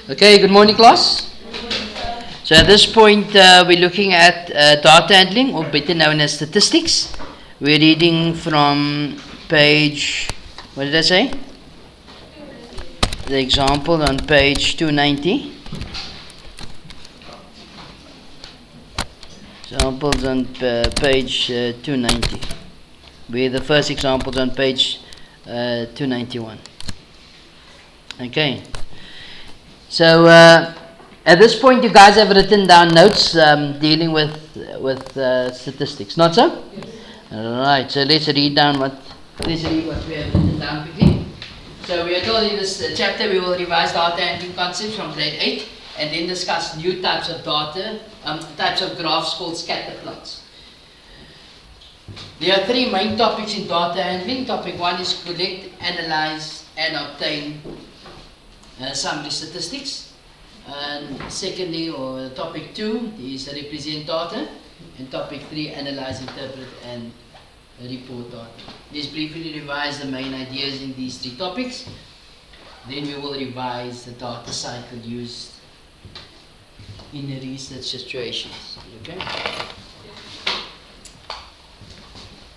Okay, good morning, class. So at this point, we're looking at data handling, or better known as statistics. We're reading from page, what did I say? The example on page 290. Examples on page 290. Where the first examples on page 291. Okay. So at this point, you guys have written down notes dealing with statistics, not so? Yes. All right. So let's read what we have written down quickly. So we are told in this chapter we will revise data handling concepts from grade 8, and then discuss new types of data, types of graphs called scatter plots. There are three main topics in data handling. Topic 1 is collect, analyze, and obtain summary statistics. And secondly, or topic 2 is represent data. And topic 3, analyze, interpret, and report data. Let's briefly revise the main ideas in these three topics. Then we will revise the data cycle used in the research situations. Okay?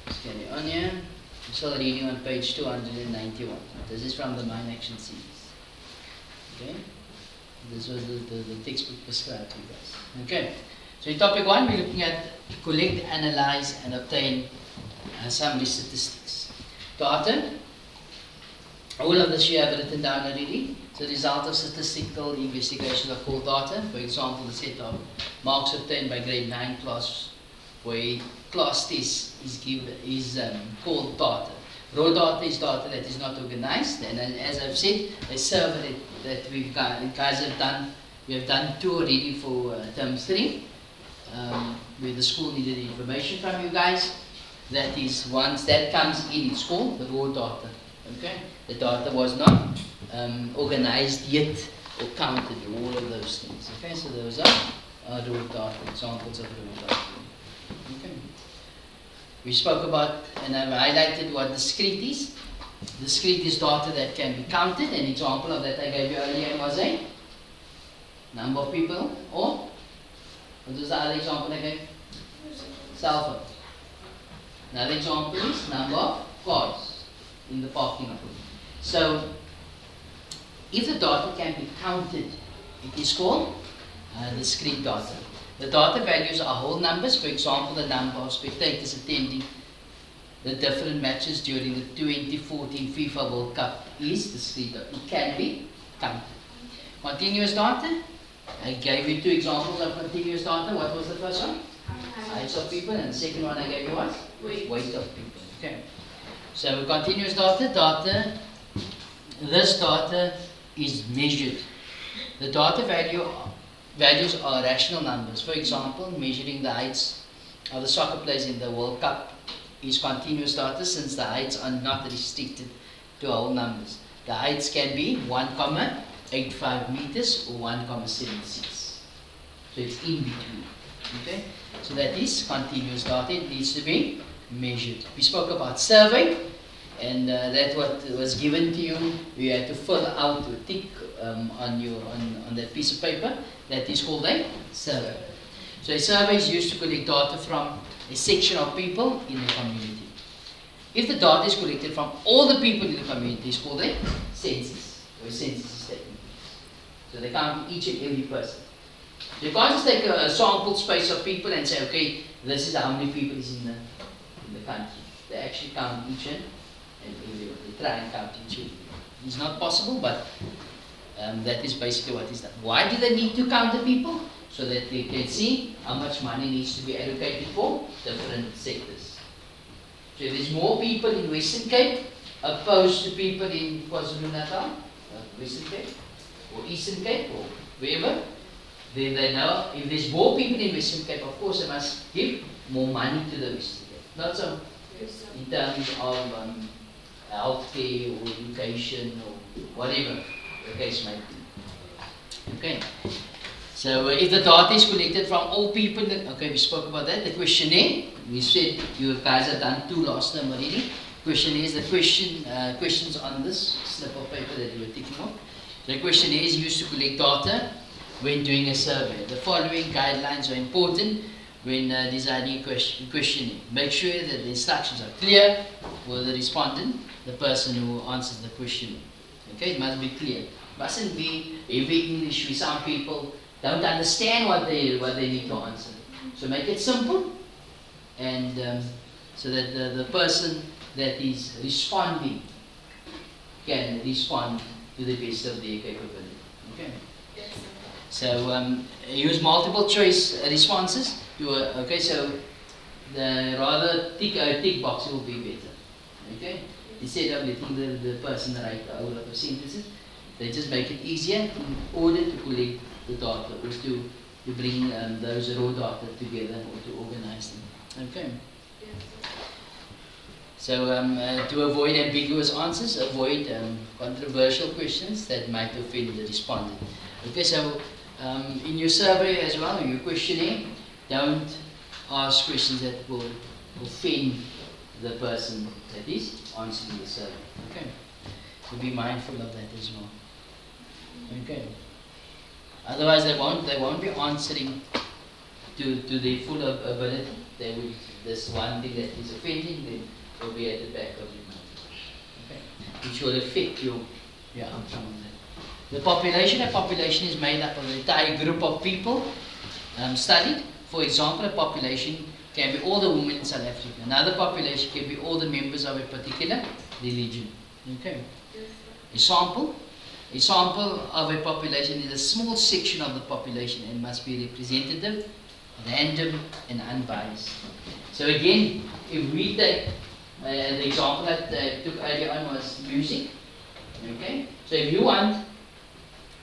Let's carry on here. I'm still reading on page 291. This is from the Mind Action series. Okay? This was the textbook prescribed to you guys. Okay. So in topic 1, we're looking at collect, analyze, and obtain summary statistics. Data. All of this you have written down already. So the result of statistical investigation are called data. For example, the set of marks obtained by grade 9 class for a class test is called data. Raw data is data that is not organized, and as I've said, a survey that we have done 2 already for term 3, where the school needed information from you guys. That is, once that comes in, it's called the raw data. Okay, the data was not organized yet or counted, all of those things. Okay, so those are raw data, examples of raw data. Okay. We spoke about, and I've highlighted what discrete is. Discrete is data that can be counted. An example of that I gave you earlier was a number of people, or what was the other example I gave? Cell phone. Another example is number of cars in the parking lot. So, if the data can be counted, it is called discrete data. The data values are whole numbers. For example, the number of spectators attending the different matches during the 2014 FIFA World Cup is discrete data. It can be counted. Continuous data. I gave you 2 examples of continuous data. What was the first one? Heights of people, and the second one I gave you was? Weight of people. Okay. So continuous data, this data is measured. The data values are rational numbers. For example, measuring the heights of the soccer players in the World Cup is continuous data, since the heights are not restricted to whole numbers. The heights can be 1,85 meters or 1,76. So it's in between. Okay? So that is continuous data. It needs to be measured. We spoke about survey, and that what was given to you. You had to fill out or tick on that piece of paper. That is called a survey. So a survey is used to collect data from a section of people in a community. If the data is collected from all the people in the community, it's called a census, or a census is taken. So they count each and every person. So you can't just take a sample space of people and say, okay, this is how many people is in the country. They actually count each and everyone. They try and count each and everyone. It's not possible, but that is basically what is done. Why do they need to count the people? So that they can see how much money needs to be allocated for different sectors. So if there's more people in Western Cape opposed to people in KwaZulu-Natal, Western Cape, or Eastern Cape, or wherever, then they know if there's more people in Western Cape, of course they must give more money to the Western Cape. Not so in terms of healthcare or education or whatever the case might be. Okay. So if the data is collected from all people, okay, we spoke about that. The questionnaire, we said you guys have done 2 last time already. Questionnaire is the questions on this slip of paper that you were ticking off. The questionnaire is used to collect data when doing a survey. The following guidelines are important when designing a questionnaire. Make sure that the instructions are clear for the respondent, the person who answers the questionnaire. Okay, it must be clear. It mustn't be heavy English where some people don't understand what they need to answer. So make it simple, and so that the person that is responding can respond to the best of their capability. Okay. Yes, sir. So use multiple choice responses. Okay, so the rather tick box will be better. Okay, instead of letting the person write a whole lot of sentences, they just make it easier in order to collect the data or to bring those raw data together or to organize them. Okay. Yes, sir. So to avoid ambiguous answers, avoid controversial questions that might offend the respondent. Okay, so in your survey as well, your questionnaire, don't ask questions that will offend the person that is answering the survey. Okay, so be mindful of that as well. Okay. Otherwise, they won't be answering to their full ability. They will, this one thing that is offending them will be at the back of your mind. Okay, which will affect your outcome of that. The population. A population is made up of an entire group of people studied. For example, a population can be all the women in South Africa. Another population can be all the members of a particular religion. Okay. A sample of a population is a small section of the population and must be representative, random, and unbiased. So again, if we take the example that I took earlier on was music. Okay. So if you want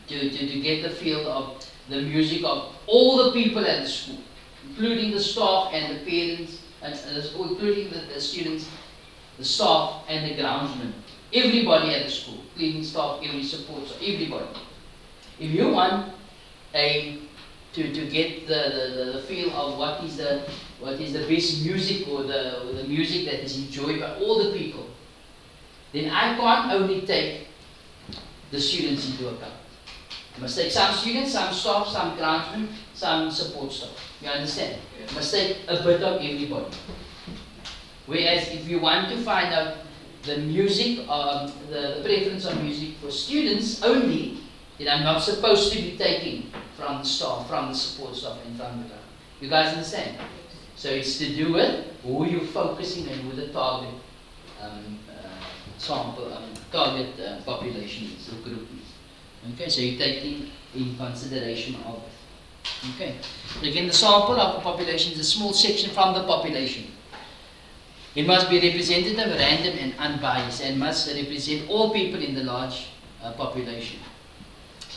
to get the feel of the music of all the people at the school, including the staff and the parents, including the students, the staff and the groundsmen, everybody at the school, cleaning staff, every support, so everybody. If you want to get the feel of what is the best music or the music that is enjoyed by all the people, then I can't only take the students into account. I must take some students, some staff, some groundsmen, some support staff. You understand? I must take a bit of everybody. Whereas if you want to find out the music, the preference of music for students only, then I'm not supposed to be taking from the staff, from the support staff, and from the ground. You guys understand? So it's to do with who you're focusing and who the target target population is, or group is. Okay, so you're taking in consideration of it. Okay, so again, the sample of the population is a small section from the population. It must be representative, random, and unbiased, and must represent all people in the large population.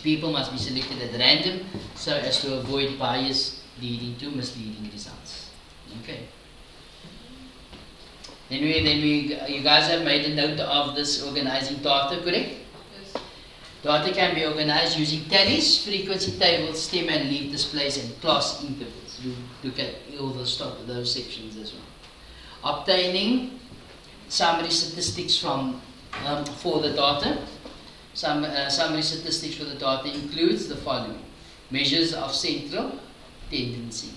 People must be selected at random so as to avoid bias leading to misleading results. Okay. Then you guys have made a note of this organizing data, correct? Yes. Data can be organized using tallies, frequency tables, stem and leaf displays, and class intervals. You look at all those sections as well. Obtaining summary statistics for the data. Summary statistics for the data includes the following: measures of central tendency.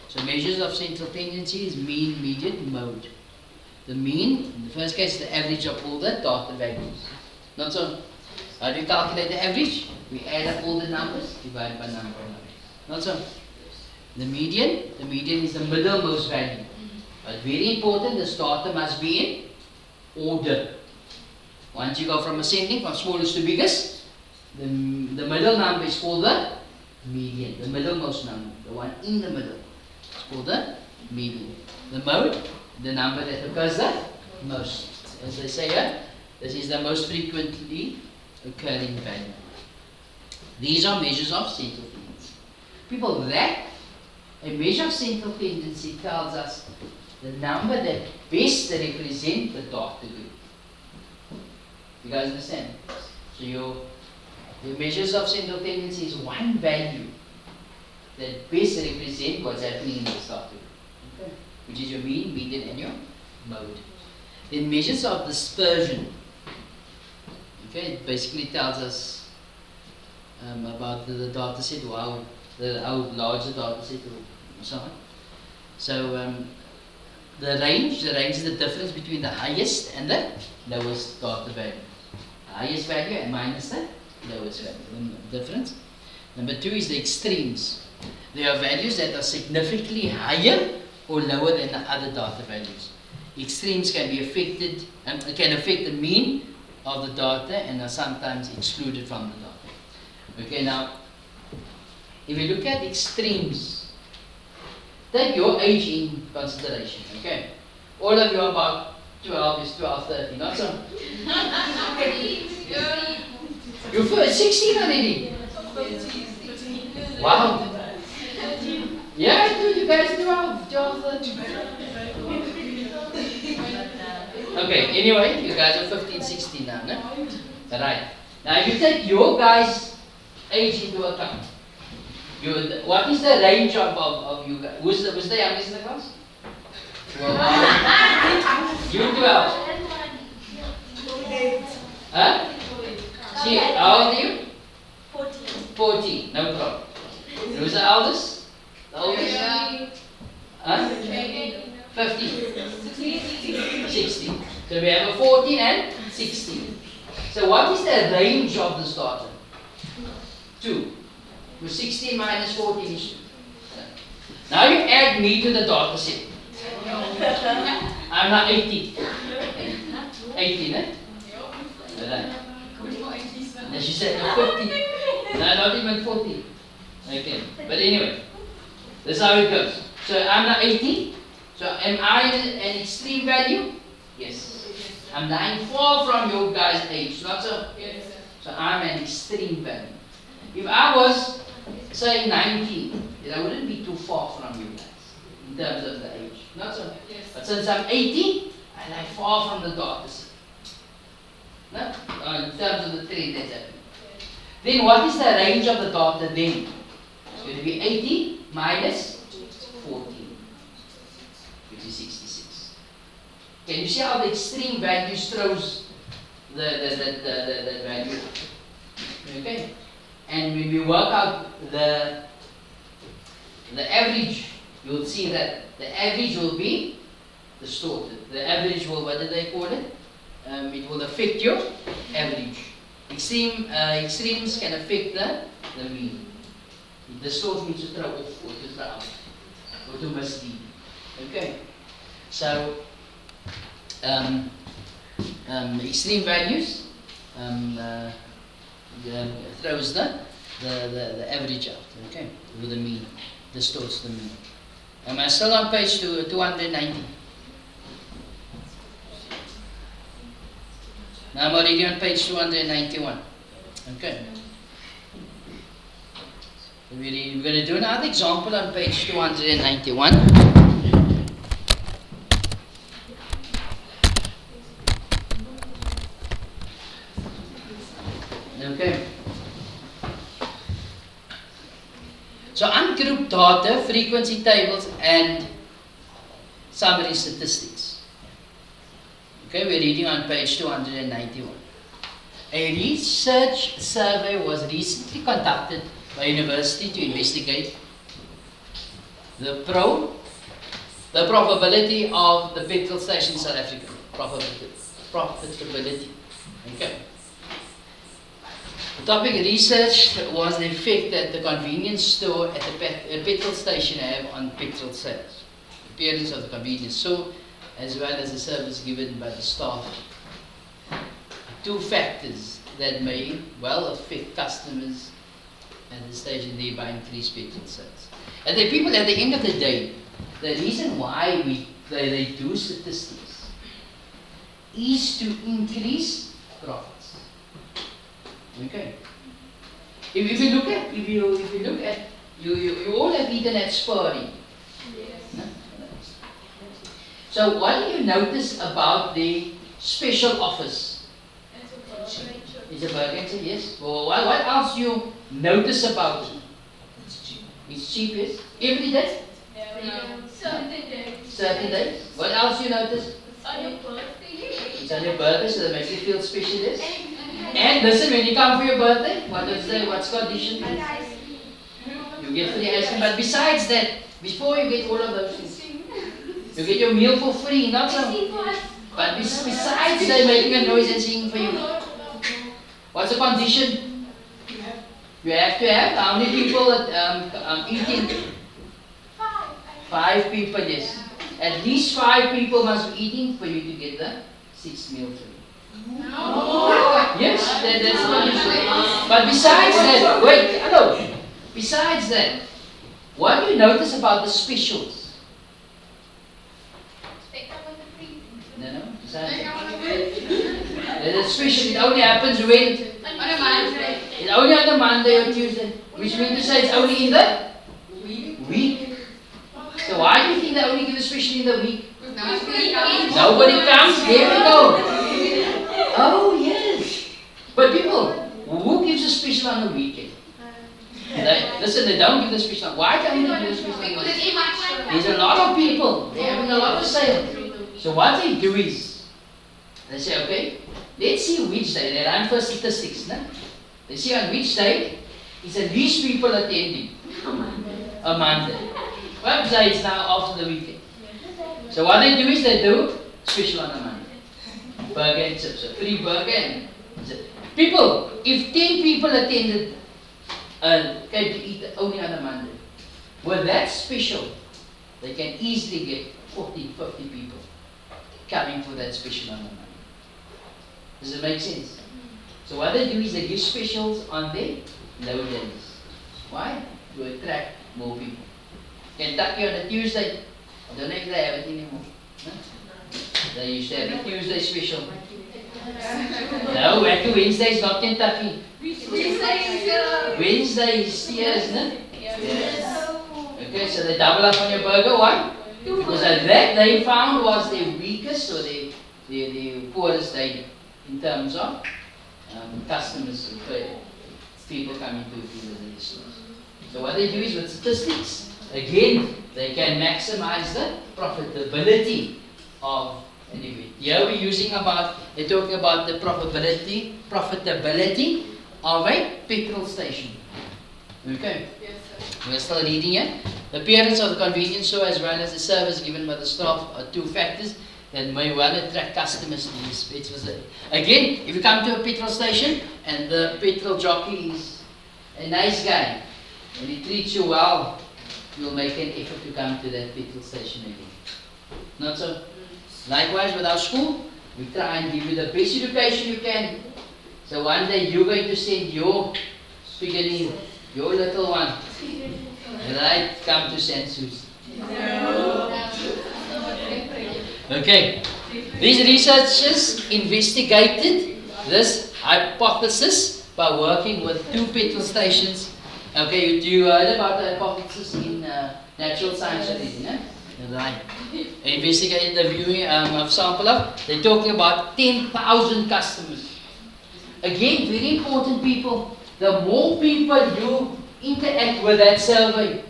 So measures of central tendency is mean, median, mode. The mean, in the first case, is the average of all the data values. Not so. How do we calculate the average? We add up all the numbers, divide by number of numbers. Not so. The median is the middlemost value. But very important, this data must be in order. Once you go from ascending, from smallest to biggest, the middle number is called the median, the middlemost number, the one in the middle. It's called the median. The mode, the number that occurs the most. As they say here, this is the most frequently occurring value. These are measures of central tendency. People, that a measure of central tendency tells us the number that best represents the data group. You guys understand? So your measures of central tendency is one value that best represents what's happening in the data group. Okay? Which is your mean, median, and your mode. Then measures of dispersion. Okay, it basically tells us about the data set, or how large the data set, or so on. So the range is the difference between the highest and the lowest data value. The highest value and minus the lowest value, the difference. Number 2 is the extremes. There are values that are significantly higher or lower than the other data values. Extremes can be affected and can affect the mean of the data and are sometimes excluded from the data. Okay, now if you look at extremes, take your age in consideration. Okay, all of you are about 12, 13, not so. You're 16 already. Wow. Yeah, dude, you guys 12, 13. Okay, anyway, you guys are 15, 16 now, no? Right. Now, if you take your guys' age into account, what is the range of you guys? Who's the youngest in the class? Well, you 12. Huh? See, how old are you? 14, no problem. Who's the eldest? The oldest? Huh? 15. 16. So we have a 14 and 16. So what is the range of this data? 2. So 16 minus 14 is 2. Now you add me to the data set. I'm now 18. 18, eh? Right. And she said, no, 15. No, not even 14. Okay. But anyway, that's how it goes. So I'm now 18. So am I an extreme value? Yes. I'm lying far from your guys' age, not so? Yes. So I'm an extreme value. If I was, say, 19, then I wouldn't be too far from you guys in terms of the age, not so? Yes. But since I'm 18, I lie far from the data set. No? In terms of the trend that's happening. Then what is the range of the data then? It's going to be 80 minus 14, which is 66. Can you see how the extreme values throws the value? Okay? And when we work out the average, you'll see that the average will be distorted. The average will, what do they call it? It will affect your average. Extremes can affect the mean. It distorts means to throw off or to throw out or to mislead. Okay. So extreme values throws the average out. Okay, with the mean, distorts the mean. Am I still on page 290? Now I'm already on page 291. Okay. We're going to do another example on page 291. Okay. So ungrouped data, frequency tables, and summary statistics. Okay, we're reading on page 291. A research survey was recently conducted by a university to investigate the probability of the petrol station in South Africa. Profitability. Okay. The topic research was the effect that the convenience store at the petrol station have on petrol sales. Appearance of the convenience store, as well as the service given by the staff. Two factors that may well affect customers at the station, thereby increase petrol sales. And the people, at the end of the day, the reason why they do statistics is to increase profits. Okay. If you look at you all have eaten at Spurring. Yes. No? So what do you notice about the special offers? It's a burger, yes. Well, what else do you notice about it? It's cheap. It's cheap, yes. Every day? No. Certain days. Certain days. What else do you notice? It's on your birthday. It's on your birthday, so that makes you feel special, yes. And listen, when you come for your birthday, what's condition? You get free ice cream. But besides that, before you get all of those things, you get your meal for free, not so. But besides that, making a noise and singing for you, what's the condition? You have to have how many people eating? 5 people, yes. At least 5 people must be eating for you to get the 6th meal free. No. Yes, that's the condition. But besides that, wait, hello. Besides that, what do you notice about the specials? No. Besides that. The special, it only happens when? On a Monday. It's only on a Monday or Tuesday. Which means to say it's only in the week. So why do you think they only give a special in the week? Nobody comes. There we go. Oh yes. But people, who gives a special on the weekend? Listen, they don't give the special. Why don't they give the special? There's a lot of people. They're having a lot of sales. So what they do is, they say, okay, let's see which day. They run for statistics. No? They see on which day is the least people attending. A Monday. What day is now after the weekend? So what they do is they do special on a Monday. Burger and chips. So free burger and chips. People, if 10 people attended came to eat only on a Monday, with that special, they can easily get 40, 50 people coming for that special on a Monday. Does it make sense? So what they do is they give specials on their low days. Why? To attract more people. Kentucky on a Tuesday, I don't know if they have it anymore. No? They used to have a Tuesday special. No, Wacky Wednesday is not Kentucky. Wednesday is here, isn't it? Yes. Okay, so they double up on your burger. Why? Because that they found was their weakest or their poorest day in terms of customers, people coming to the stores. So what they do is with statistics, again, they can maximize the profitability of an event. Here we're they're talking about the profitability of a petrol station. Okay? Yes, sir. We're still reading here. The appearance of the convenience store as well as the service given by the staff are 2 factors that may well attract customers to these petrol stations. Again, if you come to a petrol station and the petrol jockey is a nice guy and he treats you well, you'll make an effort to come to that petrol station again. Not so? Likewise with our school, we try and give you the best education you can. So one day you're going to send your figurine, your little one, right, come to St. Susan. Okay. These researchers investigated this hypothesis by working with 2 petrol stations. Okay, you heard about the hypothesis in natural science already, no? Right. Investigated the viewing of sample of, they're talking about 10,000 customers. Again, very important people, the more people you interact with that survey,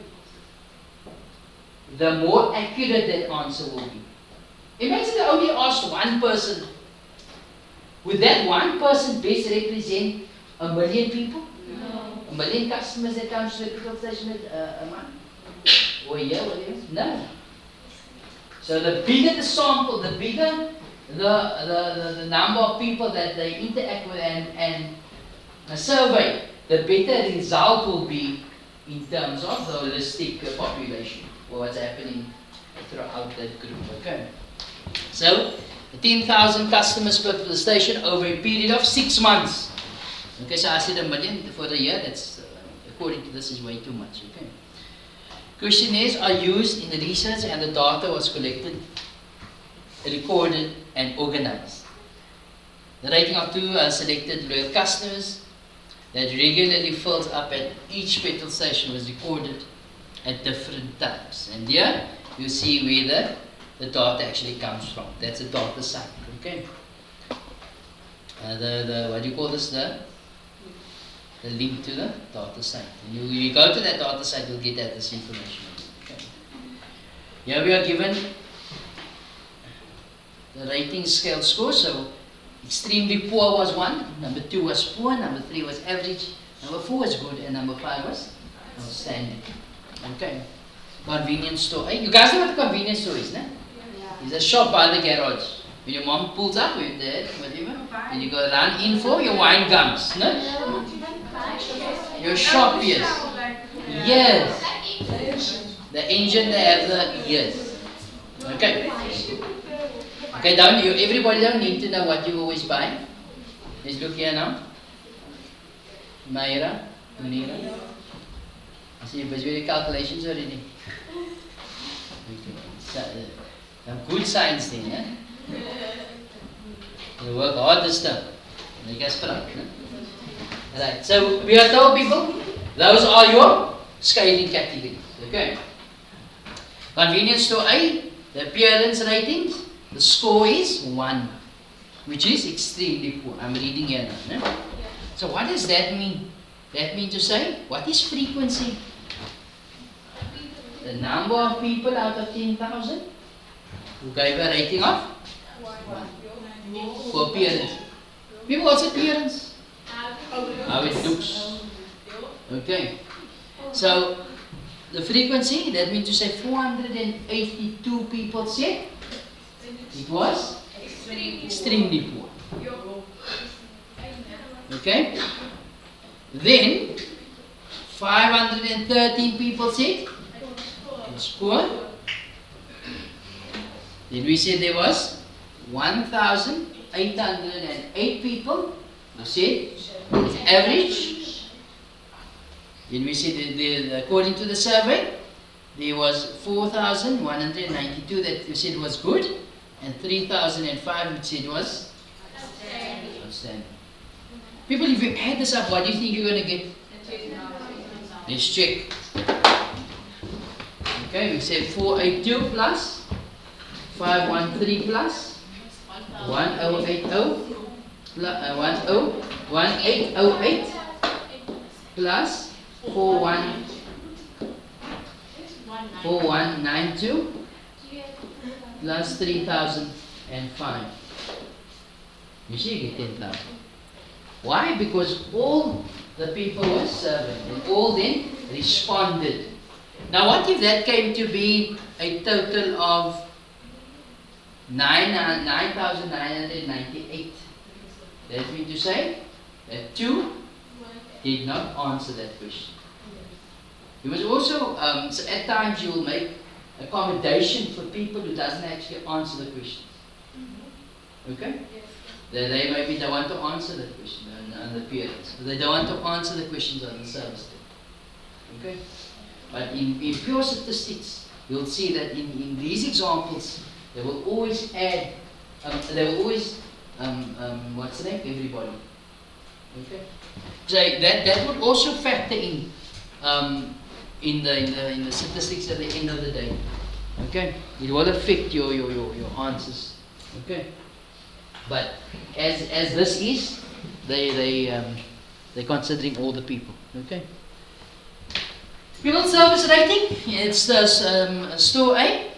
the more accurate that answer will be. Imagine they only asked 1 person. Would that 1 person best represent 1 million people? No. 1 million customers that comes to the petrol station a month? Or a year, whatever? No. So the bigger the sample, the bigger the number of people that they interact with and a survey, the better result will be in terms of the holistic population or what's happening throughout that group. Okay. So 10,000 customers per the station over a period of 6 months. Okay, so I said 1 million for the year. That's according to this is way too much. Okay. Questionnaires are used in the research and the data was collected, recorded and organized. The rating of 2 selected loyal customers that regularly fills up at each petrol station was recorded at different times. And here you see where the data actually comes from. That's a data site. Okay. What do you call this? The link to the data site. And you go to that data site, you'll get this information. Okay. Here we are given the rating scale score. So Extremely poor was 1, number 2 was poor, number 3 was average, number 4 was good, and number 5 was outstanding. Okay. Convenience store. Hey, you guys know what a convenience store is, no? Yeah. It's a shop by the garage. When your mom pulls up with that, whatever, and you go run in for your wine gums, no? Your shop, yes. Yes. The engine, they have the yes. Okay. Okay, everybody don't need to know what you always buy. Let's look here now. Myra, Munira. I see you're busy with your calculations already. Good science thing, eh? You work hard this time. Make us proud. Right, so we are told people, those are your scaling categories. Okay. Convenience store A, the appearance ratings, the score is 1, which is extremely poor. I'm reading here now. No? So what does that mean? That means to say, what is frequency? The number of people out of 10,000 who gave a rating of 1 for appearance. People, what's appearance? How it looks. Okay. So the frequency, that means to say 482 people said it was extremely poor. Okay. Then 513 people said it was poor. Then we said there was 1,808 people who said it was average. Then we said that according to the survey, there was 4,192 that you said was good, and 3,005 which said was outstanding. People, if you add this up, what do you think you're going to get? Let's check. Okay, we said 482 plus 513 plus 1080 1808 plus 4192 plus 3005. You see, you get 10,000. Why? Because all the people were surveyed and all then responded. Now, what if that came to be a total of 9,998? That means to say that 2 did not answer that question. You must also, so at times you will make accommodation for people who doesn't actually answer the question. Okay? They maybe don't want to answer the question on the periods. They don't want to answer the questions on the service day. Okay? But in pure statistics, you'll see that in these examples, they will always add, they will always, what's the name? Everybody. Okay? So that would also factor in the statistics at the end of the day. Okay? It will affect your answers. Okay? But as this is, they're considering all the people. Okay? People service rating, it's the store A.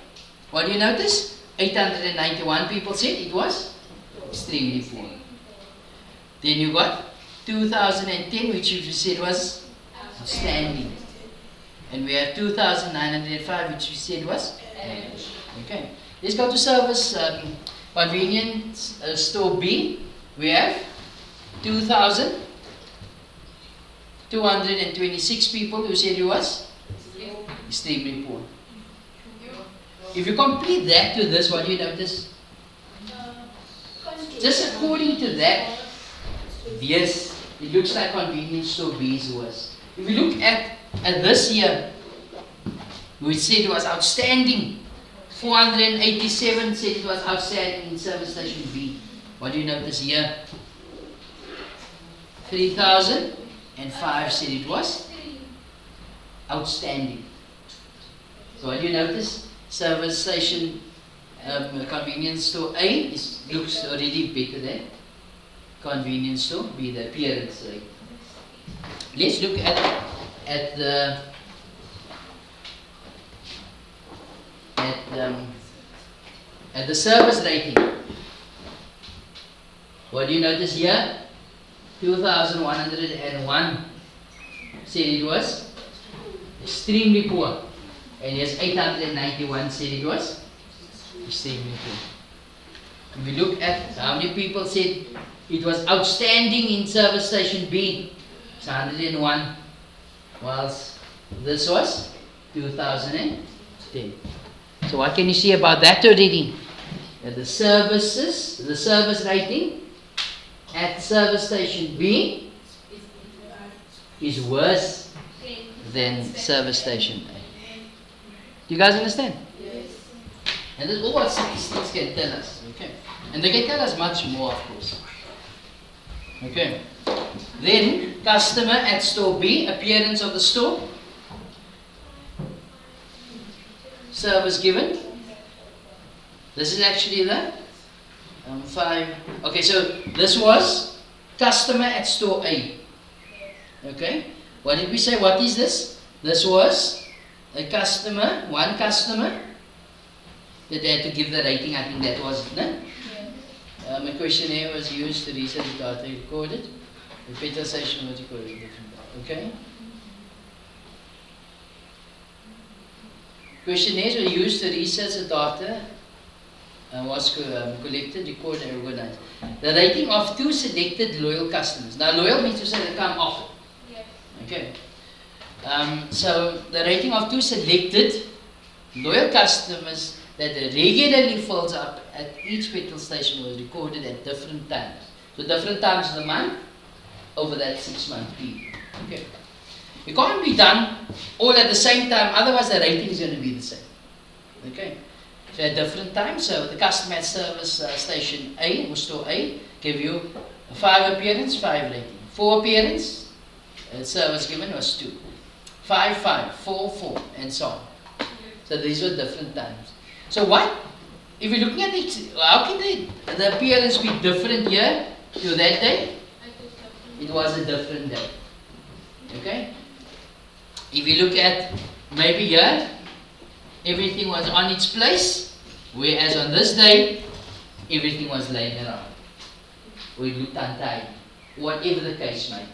What do you notice? 891 people said it was extremely poor. Then you got 2010, which you said was outstanding. And we have 2,905, which we said was average. Okay. Let's go to service convenience store B. We have 2,226 people who said it was extremely poor. If you complete that to this, what do you notice? Just according to that, yes, it looks like convenience store B is worse. If you look at this year, we said it was outstanding. 487 said it was outstanding in service station B. What do you notice here? 3,005 said it was outstanding. So what do you notice? Service station convenience store A looks already better than convenience store B, the appearance rate. Let's look at the service rating. What do you notice here? 2,101 said it was extremely poor. And here's 891 said it was extremely poor. If we look at how many people said it was outstanding in service station B, it's 101, whilst this was 2010. So what can you see about that already? That the service rating at service station B is worse than service station A. Do you guys understand? Yes. And this is all what statistics can tell us. Okay. And they can tell us much more, of course. Okay. Then, customer at store B, appearance of the store. Service given. This is actually the 5. Okay, so this was customer at store A. Okay. What did we say? What is this? This was a customer, one customer that they had to give the rating. I think that was it, no? A questionnaire was used to research data recorded. The petrol station was recorded. Okay? Questionnaires were used to research the data was collected, recorded, and organized. The rating of 2 selected loyal customers. Now, loyal means to say they come often. Yes. Okay. So, the rating of 2 selected loyal customers that regularly fills up at each petrol station was recorded at different times. So, different times of the month over that 6-month period. Okay. It can't be done all at the same time, otherwise the rating is going to be the same. Okay. So at different times, so the customer at service station A, or store A, give you a 5 appearance, 5 rating. 4 appearance, service given was 2. 5, 5, 4, 4, and so on. So these were different times. So what, if you're looking at it, how can the appearance be different here to that day? It was a different day. Okay? If you look at maybe here, everything was on its place, whereas on this day, everything was laying around. Or it looked untidy. Whatever the case might be.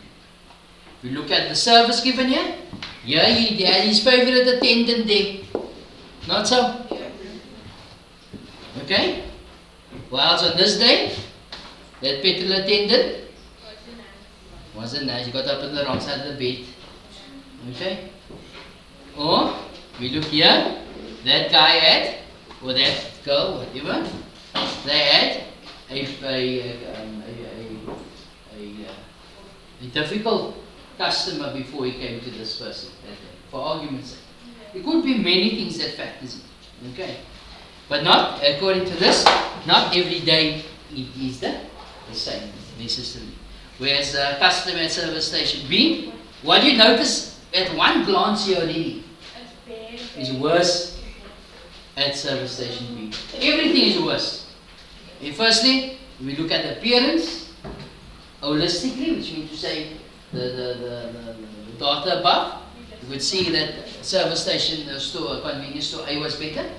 If you look at the service given here, here he had his favorite attendant there. Not so? Okay? Whilst on this day, that petrol attendant wasn't nice. He got up on the wrong side of the bed. Okay? Or, we look here, that guy had, or that girl, whatever, they had a difficult customer before he came to this person, for argument's sake. It could be many things that factors in. Okay? But not, according to this, not every day it is the same necessarily. Whereas customer at service station B, what do you notice at one glance here already? Is worse at service station B. Everything is worse. Firstly, we look at the appearance holistically, which means to say the data above. You could see that service station store, convenience store A was better.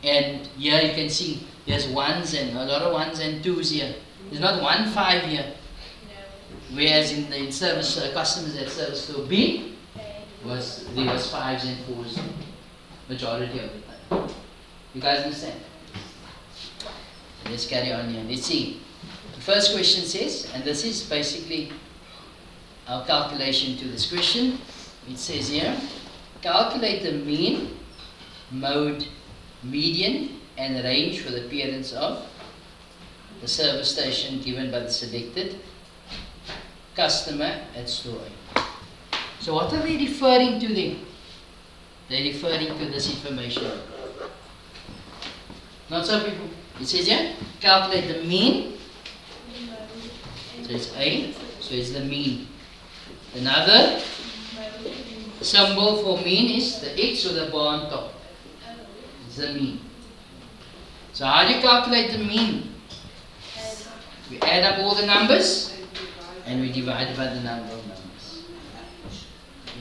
And here you can see there's ones and a lot of ones and twos here. There's not 1 5 here. Whereas in service customers at service store B, there was 5s and 4s majority of the time. You guys understand? Let's carry on here. Let's see. The first question says, and this is basically our calculation to this question. It says here, calculate the mean, mode, median, and range for the appearance of the service station given by the selected customer at store A. So what are they referring to then? They're referring to this information. Not so people. It says here, calculate the mean. So it's A, so it's the mean. Another symbol for mean is the X or the bar on top. It's the mean. So how do you calculate the mean? We add up all the numbers and we divide it by the number of numbers.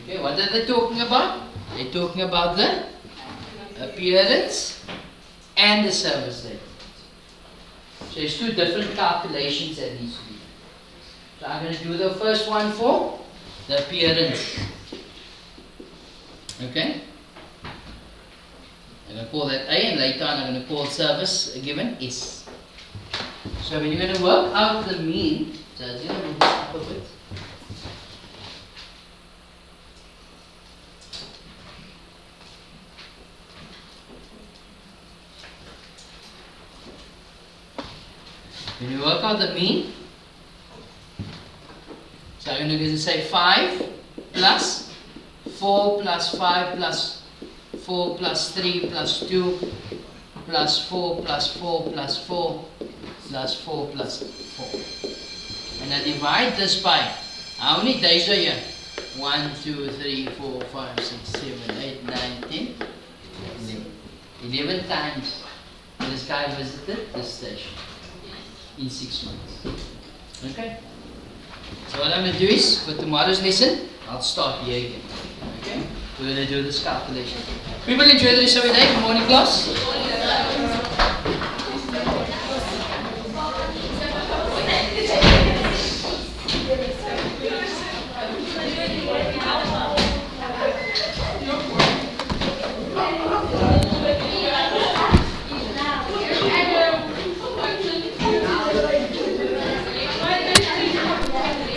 Okay, what are they talking about? They're talking about the appearance and the service rate. So there's two different calculations that needs to be done. So I'm going to do the first one for the appearance. Okay? I'm going to call that A, and later on I'm going to call service given S. So when you're going to work out the mean, so I'm going to move this up a bit. When you work out the mean, so I'm going to say 5 plus 4 plus 5 plus 4 plus 3 plus 2 plus 4 plus 4 plus 4 plus 4 plus 4. And I divide this by how many days are here? 1, 2, 3, 4, 5, 6, 7, 8, 9, 10, 11. 11 times this guy visited this station in 6 months. Okay? So what I'm going to do is, for tomorrow's lesson, I'll start here again. Okay? We're going to do this calculation. People enjoy the rest of your day. Good morning, class.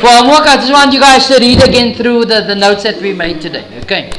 For homework, I just want you guys to read again through the notes that we made today. Okay?